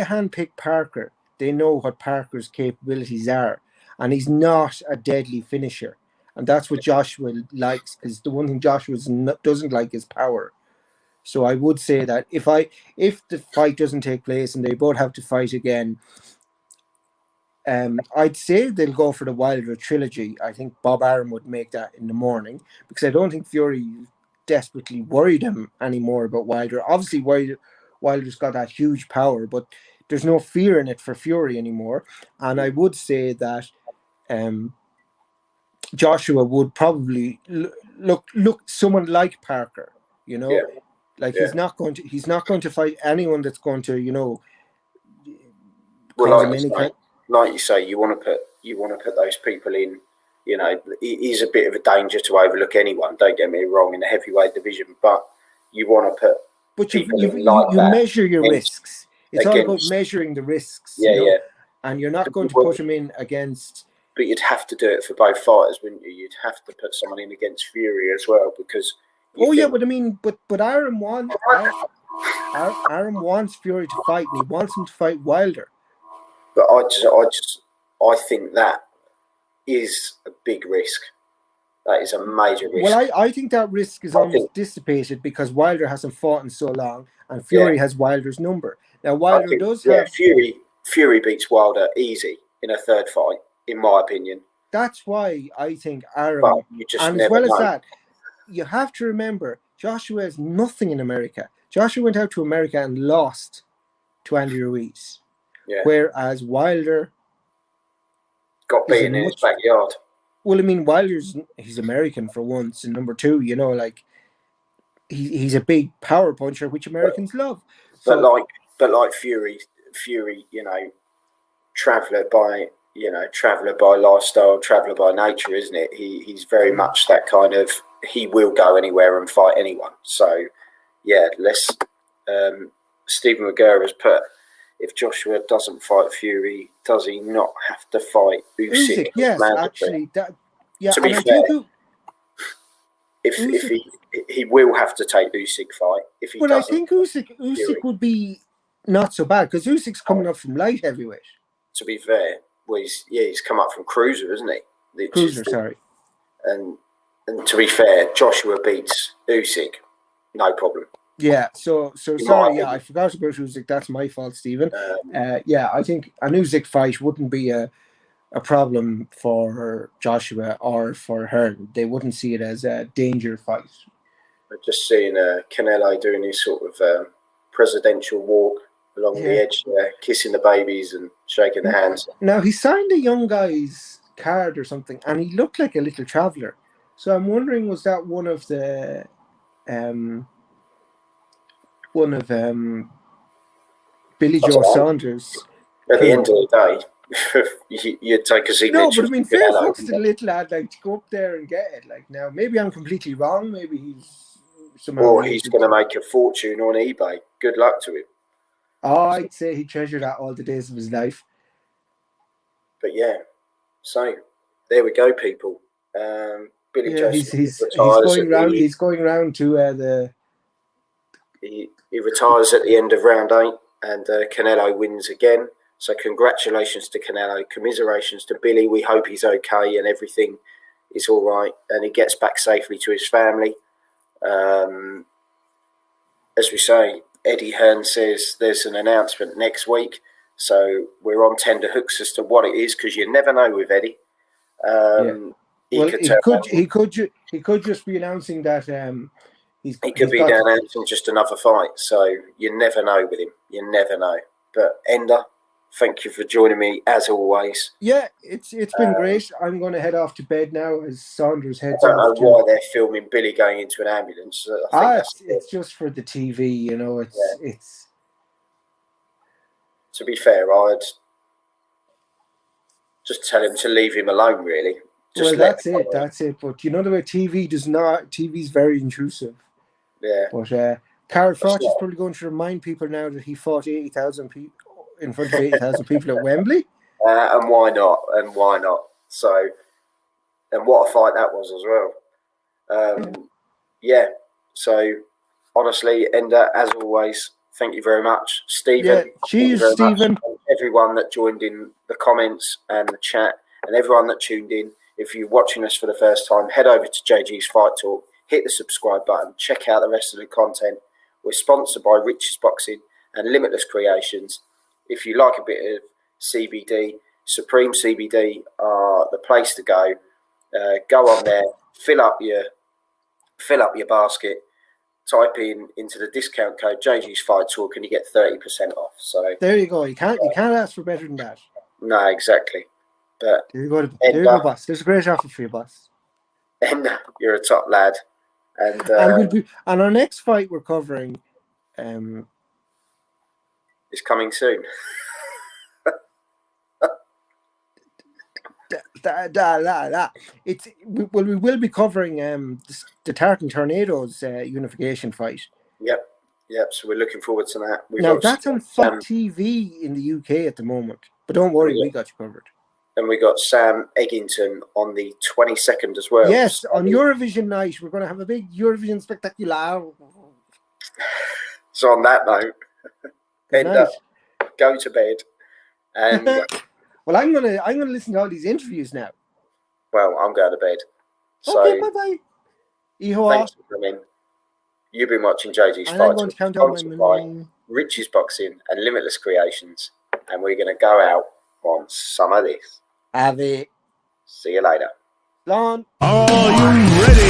handpick Parker, they know what Parker's capabilities are, and he's not a deadly finisher, and that's what Joshua likes. Because the one thing Joshua doesn't like is power. So I would say that if the fight doesn't take place and they both have to fight again, I'd say they'll go for the Wilder trilogy. I think Bob Arum would make that in the morning because I don't think Fury desperately worried him anymore about Wilder. Obviously, Wilder's got that huge power, but there's no fear in it for Fury anymore. And I would say that Joshua would probably look someone like Parker. Like he's not going to fight anyone that's going to cause him any kind. Like you say, you want to put those people in. He's a bit of a danger to overlook anyone. Don't get me wrong in the heavyweight division, but you want to put. But you measure your risks. It's all about measuring the risks. Yeah. And you're not going to put him in against. But you'd have to do it for both fighters, wouldn't you? You'd have to put someone in against Fury as well because. But Arum wants Fury to fight, and he wants him to fight Wilder. But I think that is a big risk. That is a major risk. Well, I think that risk is almost dissipated because Wilder hasn't fought in so long, and Fury has Wilder's number. Now Wilder have Fury beats Wilder easy in a third fight, in my opinion. That's why I think Arum. And as well as that, you have to remember Joshua has nothing in America. Joshua went out to America and lost to Andy Ruiz. Yeah. Whereas Wilder got beaten in his backyard. Well, I mean, he's American for once, and number two, he's a big power puncher, which Americans love. But like Fury, traveller by lifestyle, traveller by nature, isn't it? He's very much that kind of. He will go anywhere and fight anyone. So, yeah, Stephen McGurr has put. If Joshua doesn't fight Fury, does he not have to fight Usyk? Yes, actually, to be fair, if he will have to take Usyk fight. If he I think Usyk would be not so bad because Usyk's coming up from light heavyweight. To be fair, he's come up from cruiser, isn't he? Sorry. And to be fair, Joshua beats Usyk, no problem. Yeah, so sorry, I forgot about Usyk. That's my fault, Stephen. I think an Usyk fight wouldn't be a problem for Joshua or for Hearn. They wouldn't see it as a danger fight. I've just seen Canelo doing his sort of presidential walk along the edge there, kissing the babies and shaking the hands. Now, he signed a young guy's card or something, and he looked like a little traveller. So I'm wondering, was that one of Billy Joe Saunders? At the end of the day, you'd take a signature. No, but I mean, fair fucks to the little lad, like, to go up there and get it. Like, now, maybe I'm completely wrong. Maybe he's somehow. Or he's going to make a fortune on eBay. Good luck to him. Oh, I'd say he'd treasure that all the days of his life. But yeah, so there we go, people. Billy Joe. He's going round. He's going round to the. He retires at the end of round 8, and Canelo wins again. So congratulations to Canelo, commiserations to Billy. We hope he's okay and everything is all right, and he gets back safely to his family. As we say, Eddie Hearn says there's an announcement next week, so we're on tender hooks as to what it is because you never know with Eddie. He could just be announcing that he could be announcing just another fight. So you never know with him. You never know. But Ender, thank you for joining me as always. Yeah, it's been great. I'm going to head off to bed now as Saunders heads off. I don't know why they're filming Billy going into an ambulance. It's just for the TV, It's. To be fair, I'd just tell him to leave him alone, really. That's it. But you know the way TV's very intrusive. Yeah. But Carl Froch is probably going to remind people now that he fought 80,000 people in front of 80,000 people at Wembley. And why not? So, and what a fight that was as well. So, honestly, Ender, as always, thank you very much. Stephen. Cheers, Stephen. Everyone that joined in the comments and the chat and everyone that tuned in. If you're watching us for the first time, head over to JG's Fight Talk, hit the subscribe button, check out the rest of the content. We're sponsored by Rich's Boxing and Limitless Creations. If you like a bit of CBD, Supreme CBD are the place to go. Go on there, fill up your basket, type into the discount code JG's Fight Talk, and you get 30% off. So there you go. You can't ask for better than that. no, exactly. But There you go, boss. There's a great offer for you, boss. And you're a top lad. And and our next fight we're covering is coming soon. We will be covering the Tartan Tornadoes unification fight. Yep. So we're looking forward to that. Now that's on Fox TV in the UK at the moment, but don't worry, we got you covered. And we got Sam Eggington on the 22nd as well. Yes, on Eurovision night we're going to have a big Eurovision spectacular. So on that note, go to bed, and well, I'm gonna listen to all these interviews now. Well, I'm going to bed. So okay, bye. Thanks for coming. You've been watching JG's Fight. I'm going to count out my money. Rich's Boxing and Limitless Creations, and we're going to go out on some of this. Have it. See you later. Long. Are you ready?